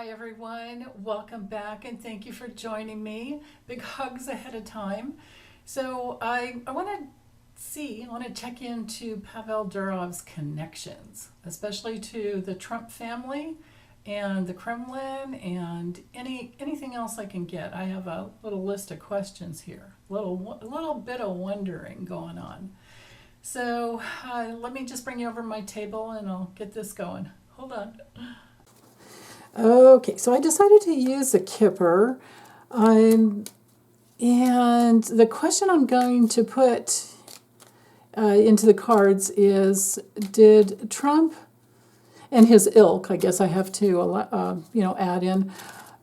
Hi everyone, welcome back and thank you for joining me. Big hugs ahead of time. So I want to check into Pavel Durov's connections, especially to the Trump family and the Kremlin and anything else I can get. I have a little list of questions here, a little bit of wondering going on. So let me just bring you over my table and I'll get this going. Hold on. Okay, so I decided to use a Kipper, and the question I'm going to put into the cards is: did Trump and his ilk, I guess I have to add in,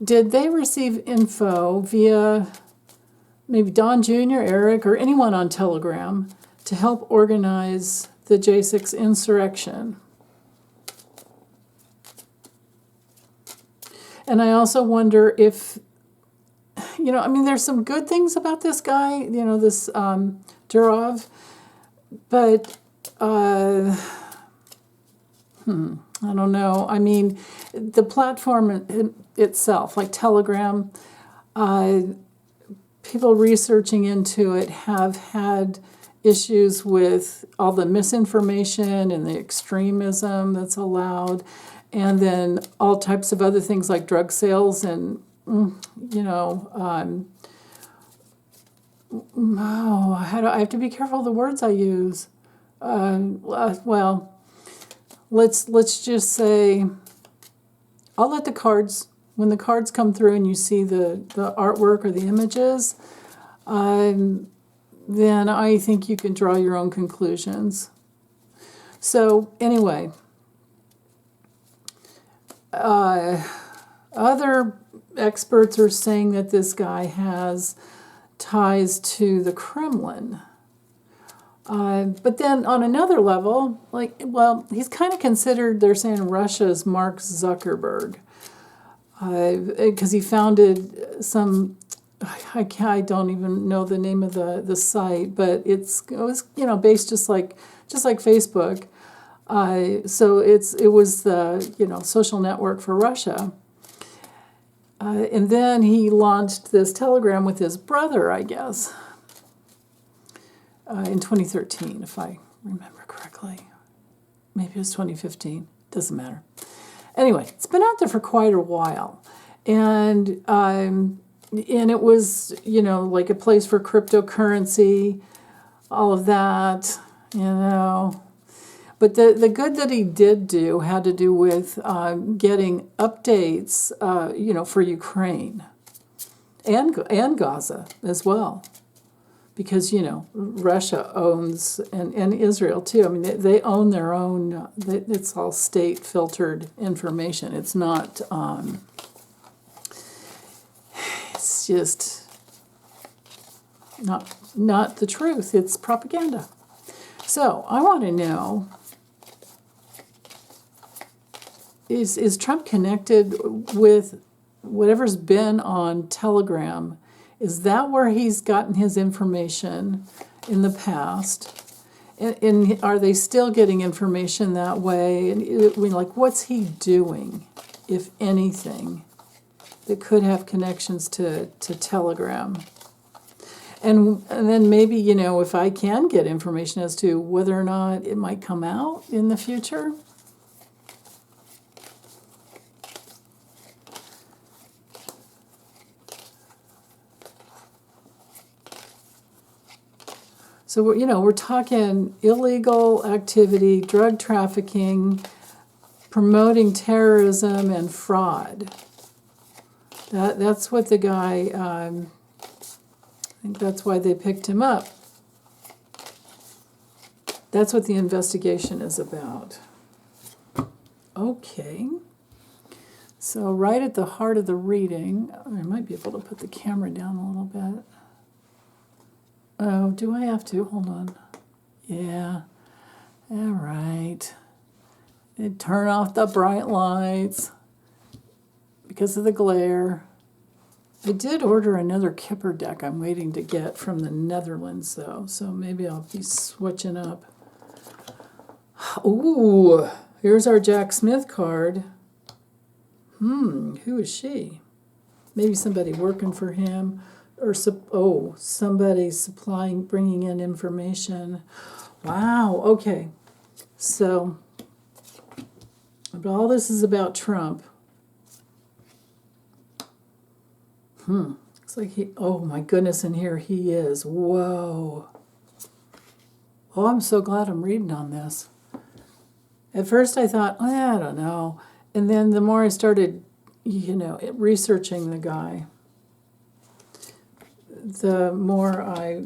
did they receive info via maybe Don Jr., Eric, or anyone on Telegram to help organize the J6 insurrection? And I also wonder if, there's some good things about this guy, this Durov, but I don't know. I mean, the platform itself, like Telegram, people researching into it have had issues with all the misinformation and the extremism that's allowed. And then all types of other things like drug sales and, I have to be careful of the words I use. Well, let's just say, I'll let the cards, when the cards come through and you see the artwork or the images, then I think you can draw your own conclusions. So anyway, other experts are saying that this guy has ties to the Kremlin. But then on another level, he's kind of considered, they're saying, Russia's Mark Zuckerberg. Because he founded some, I don't even know the name of the site, but it was based just like Facebook. So it was the social network for Russia, and then he launched this Telegram with his brother, I guess, in 2013, if I remember correctly. Maybe it was 2015. Doesn't matter. Anyway, it's been out there for quite a while, and it was like a place for cryptocurrency, all of that, But the good that he did do had to do with getting updates, for Ukraine and Gaza as well, because Russia owns and Israel too. I mean, they own their own. It's all state filtered information. It's not. It's just not the truth. It's propaganda. So I want to know. Is Trump connected with whatever's been on Telegram? Is that where he's gotten his information in the past? And are they still getting information that way? And what's he doing, if anything, that could have connections to Telegram? And then maybe, if I can get information as to whether or not it might come out in the future. So, we're talking illegal activity, drug trafficking, promoting terrorism and fraud. That's what the guy, I think that's why they picked him up. That's what the investigation is about. Okay. So right at the heart of the reading, I might be able to put the camera down a little bit. Oh, do I have to? Hold on. Yeah. All right. They'd turn off the bright lights because of the glare. I did order another Kipper deck I'm waiting to get from the Netherlands, though, so maybe I'll be switching up. Ooh, here's our Jack Smith card. Who is she? Maybe somebody working for him, or somebody supplying, bringing in information. Wow, okay. So, but all this is about Trump. Looks like oh my goodness, and here he is. Whoa. Oh, I'm so glad I'm reading on this. At first I thought, I don't know. And then the more I started, researching the guy, the more I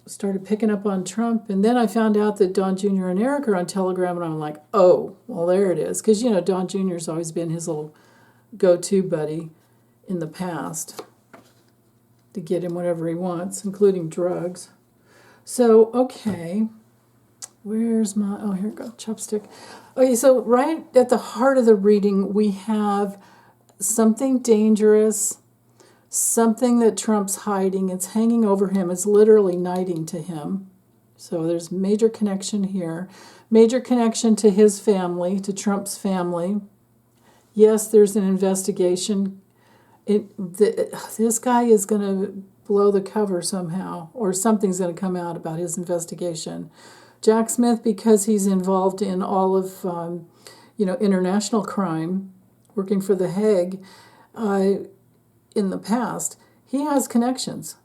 started picking up on Trump. And then I found out that Don Jr. and Eric are on Telegram, and I'm like, oh, well, there it is. Because, Don Jr.'s always been his little go-to buddy in the past to get him whatever he wants, including drugs. So, okay, where's here we go, chopstick. Okay, so right at the heart of the reading, we have something dangerous, something that Trump's hiding. It's hanging over him. It's literally knighting to him. So there's major connection here. Major connection to his family, to Trump's family. Yes, there's an investigation. This guy is going to blow the cover somehow, or something's going to come out about his investigation. Jack Smith, because he's involved in all of, international crime, working for the Hague in the past, he has connections.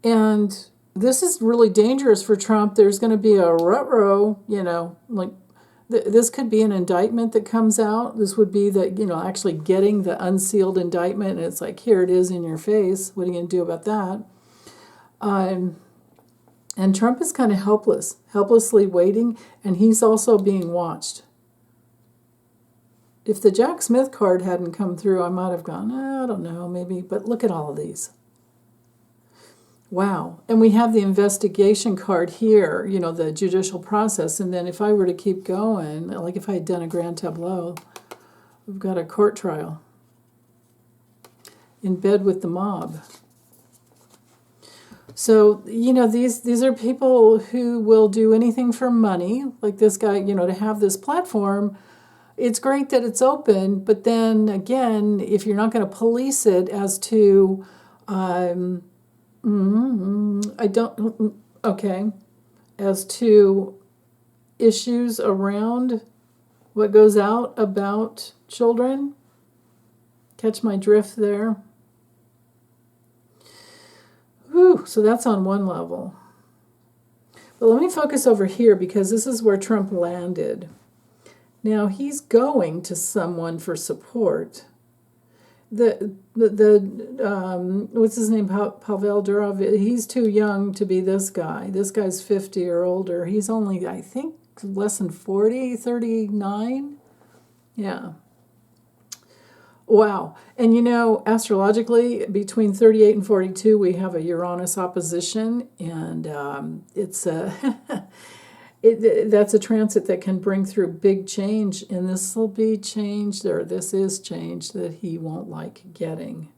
And this is really dangerous for Trump. There's going to be a ruh-roh, this could be an indictment that comes out. This would be actually getting the unsealed indictment, and it's like, here it is in your face. What are you going to do about that? And Trump is kind of helplessly waiting, and he's also being watched. If the Jack Smith card hadn't come through, I might have gone, I don't know, maybe. But look at all of these. Wow. And we have the investigation card here, the judicial process. And then if I were to keep going, like if I had done a grand tableau, we've got a court trial. In bed with the mob. So, these are people who will do anything for money, like this guy, to have this platform. It's great that it's open, but then again, if you're not going to police it as to, as to issues around what goes out about children, catch my drift there. Whew, so that's on one level. But let me focus over here, because this is where Trump landed. Now, he's going to someone for support. What's his name, Pavel Durov, he's too young to be this guy. This guy's 50 or older. He's only, I think, less than 40, 39. Yeah. Wow. And astrologically, between 38 and 42, we have a Uranus opposition, and it's that's a transit that can bring through big change, and this will be change, or this is change that he won't like getting.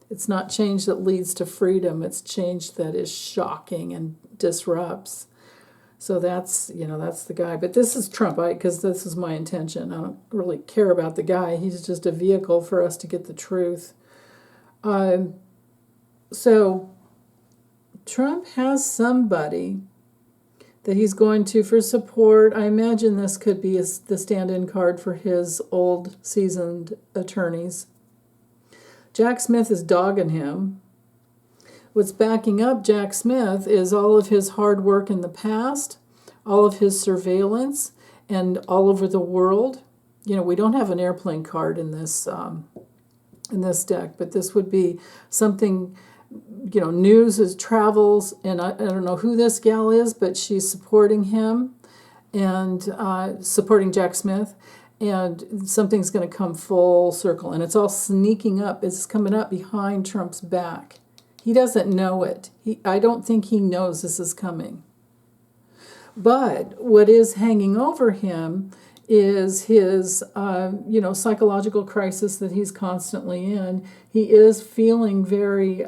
It's not change that leads to freedom. It's change that is shocking and disrupts. So that's the guy. But this is Trump, because this is my intention. I don't really care about the guy. He's just a vehicle for us to get the truth. So Trump has somebody that he's going to for support. I imagine this could be the stand-in card for his old seasoned attorneys. Jack Smith is dogging him. What's backing up Jack Smith is all of his hard work in the past, all of his surveillance, and all over the world. We don't have an airplane card in this deck, but this would be something, news is travels, and I don't know who this gal is, but she's supporting him and supporting Jack Smith, and something's going to come full circle, and it's all sneaking up. It's coming up behind Trump's back. He doesn't know it. I don't think he knows this is coming. But what is hanging over him is his, psychological crisis that he's constantly in. He is feeling very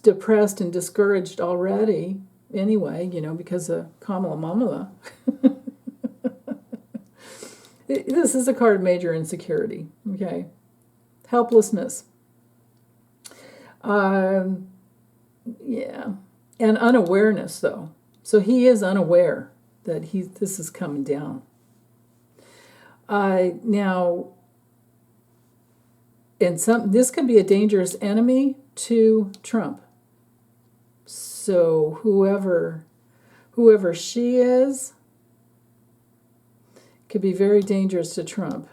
depressed and discouraged already anyway, because of Kamala Mamala. This is a card of major insecurity, okay? Helplessness. Yeah. And unawareness, though. So he is unaware that this is coming down. Now, and this could be a dangerous enemy to Trump. So whoever she is could be very dangerous to Trump.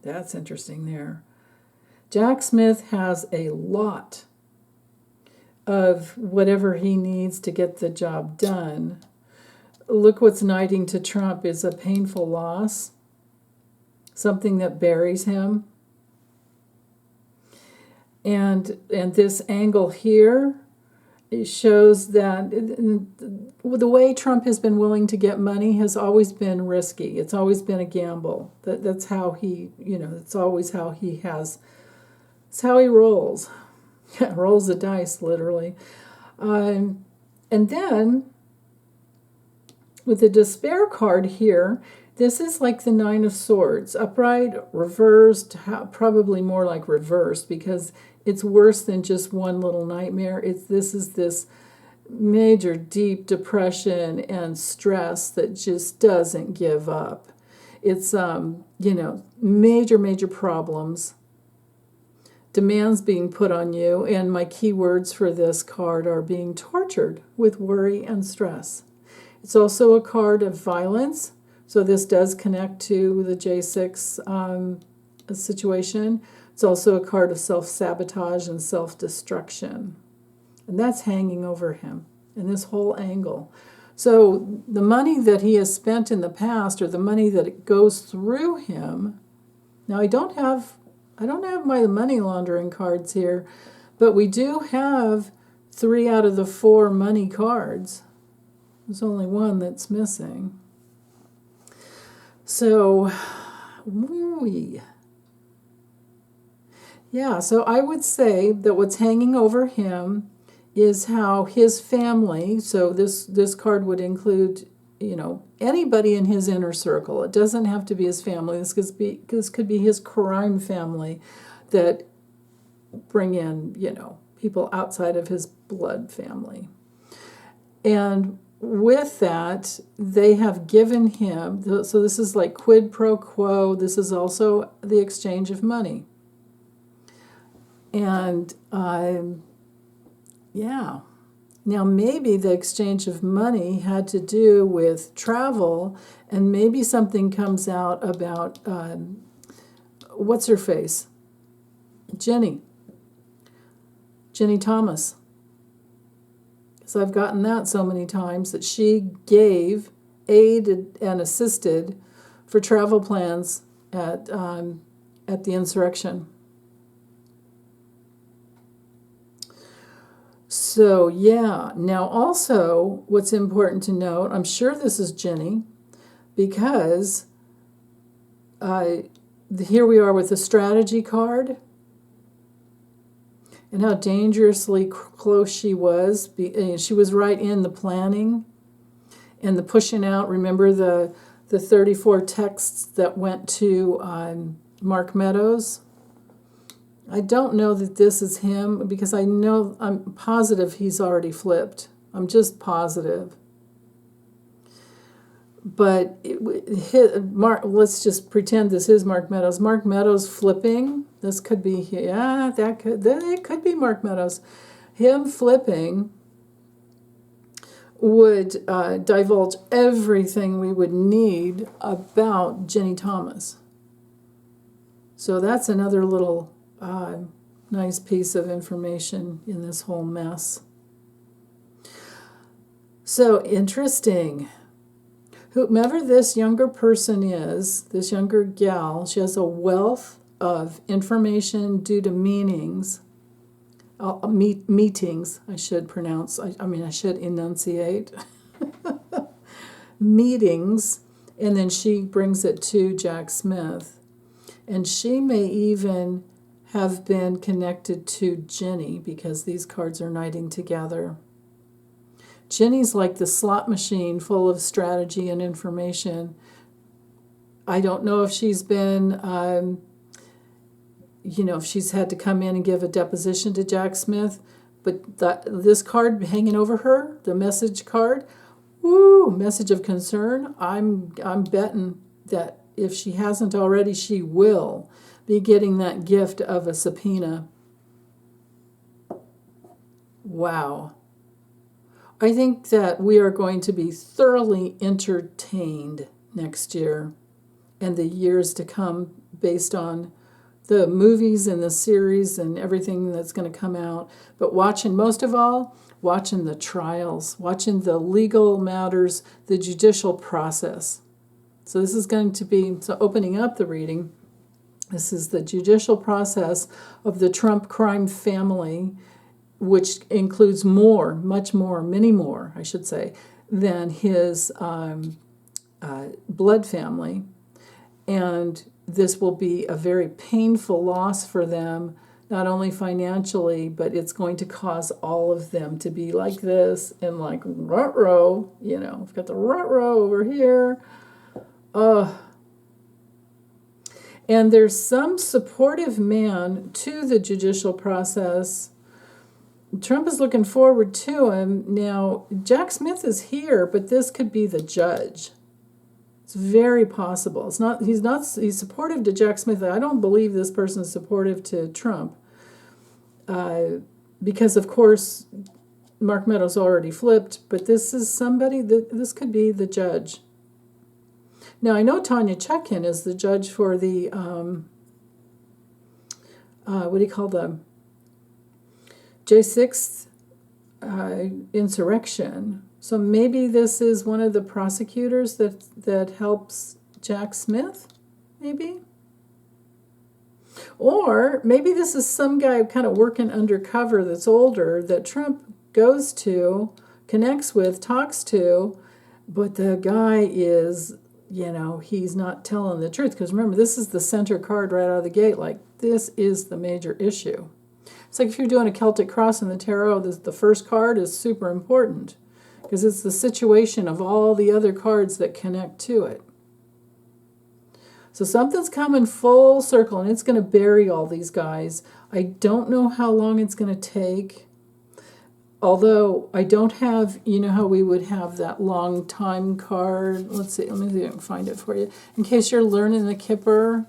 That's interesting there. Jack Smith has a lot of whatever he needs to get the job done. Look, what's knighting to Trump is a painful loss, something that buries him. And this angle here, it shows that the way Trump has been willing to get money has always been risky. It's always been a gamble. That's how he, it's always how he has. It's how he rolls. Rolls the dice, literally. And then, with the despair card here, this is like the Nine of Swords. Upright, reversed, probably more like reversed, because it's worse than just one little nightmare. This is this major deep depression and stress that just doesn't give up. It's, major problems. Demands being put on you, and my key words for this card are being tortured with worry and stress. It's also a card of violence, so this does connect to the J6 situation. It's also a card of self-sabotage and self-destruction, and that's hanging over him in this whole angle. So the money that he has spent in the past, or the money that it goes through him, now I don't have my money laundering cards here, but we do have 3 out of the 4 money cards. There's only one that's missing. So, so I would say that what's hanging over him is how his family, so this card would include, anybody in his inner circle. It doesn't have to be his family. This could be his crime family that bring in, people outside of his blood family. And with that, they have given him, so this is like quid pro quo. This is also the exchange of money. And, Now, maybe the exchange of money had to do with travel, and maybe something comes out about, what's her face? Ginni Thomas. Because I've gotten that so many times, that she gave, aided, and assisted for travel plans at the insurrection. So, now also what's important to note, I'm sure this is Ginni, because here we are with the strategy card, and how dangerously close she was. She was right in the planning and the pushing out. Remember the 34 texts that went to Mark Meadows? I don't know that this is him, because I'm positive he's already flipped. I'm just positive. But let's just pretend this is Mark Meadows. Mark Meadows flipping. This could be, it could be Mark Meadows. Him flipping would divulge everything we would need about Ginni Thomas. So that's another little nice piece of information in this whole mess. So interesting. Whomever this younger person is, this younger gal, she has a wealth of information due to meetings, I should pronounce, I should enunciate. Meetings, and then she brings it to Jack Smith. And she may even have been connected to Ginni, because these cards are knighting together. Ginni's like the slot machine full of strategy and information. I don't know if she's been, if she's had to come in and give a deposition to Jack Smith, but this card hanging over her, the message card, woo, message of concern. I'm betting that if she hasn't already, she will be getting that gift of a subpoena. Wow. I think that we are going to be thoroughly entertained next year and the years to come based on the movies and the series and everything that's going to come out. But most of all, watching the trials, watching the legal matters, the judicial process. So this is going to be, opening up the reading, this is the judicial process of the Trump crime family, which includes much more, many more, I should say, than his blood family. And this will be a very painful loss for them, not only financially, but it's going to cause all of them to be like this and like ruh-roh, we've got the ruh-roh over here. And there's some supportive man to the judicial process. Trump is looking forward to him. Now, Jack Smith is here, but this could be the judge. It's very possible. He's supportive to Jack Smith. I don't believe this person is supportive to Trump. Because, of course, Mark Meadows already flipped, but this is somebody this could be the judge. Now, I know Tanya Chutkin is the judge for the, the J6 insurrection. So maybe this is one of the prosecutors that helps Jack Smith, maybe? Or maybe this is some guy kind of working undercover that's older that Trump goes to, connects with, talks to, but the guy is, he's not telling the truth. Because remember, this is the center card right out of the gate. Like, this is the major issue. It's like if you're doing a Celtic cross in the tarot, the first card is super important because it's the situation of all the other cards that connect to it. So something's coming full circle, and it's going to bury all these guys. I don't know how long it's going to take, although I don't have, how we would have that long time card. Let's see, let me see if I can find it for you. In case you're learning the Kipper,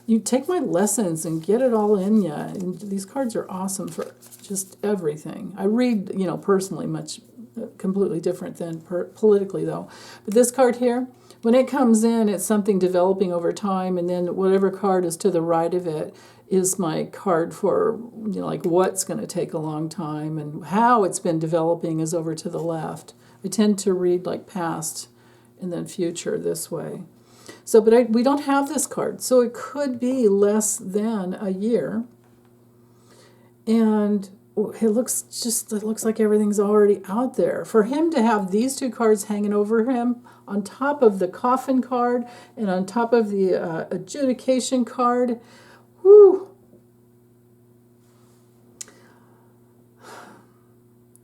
you take my lessons and get it all in you. And these cards are awesome for just everything. I read, personally much completely different than politically, though. But this card here, when it comes in, it's something developing over time, and then whatever card is to the right of it is my card for, like what's going to take a long time, and how it's been developing is over to the left. I tend to read like past and then future this way. So, but we don't have this card, so it could be less than a year. And it looks like everything's already out there. For him to have these two cards hanging over him on top of the coffin card and on top of the adjudication card, whoo.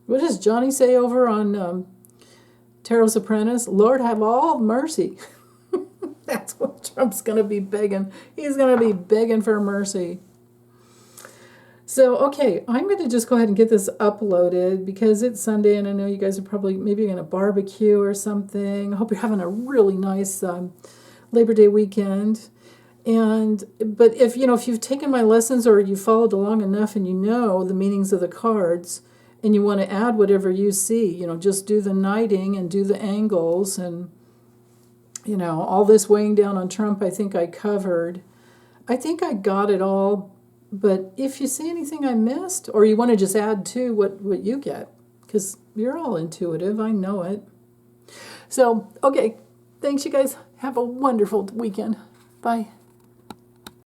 What does Johnny say over on Tarot's Apprentice? Lord, have all mercy. That's what Trump's going to be begging. He's going to be begging for mercy. So, okay, I'm going to just go ahead and get this uploaded because it's Sunday, and I know you guys are probably maybe going to barbecue or something. I hope you're having a really nice Labor Day weekend. But if you've taken my lessons or you followed along enough and you know the meanings of the cards and you want to add whatever you see, just do the knighting and do the angles and all this weighing down on Trump, I think I covered. I think I got it all. But if you see anything I missed, or you want to just add to what you get, because you're all intuitive, I know it. So, okay, thanks you guys. Have a wonderful weekend. Bye.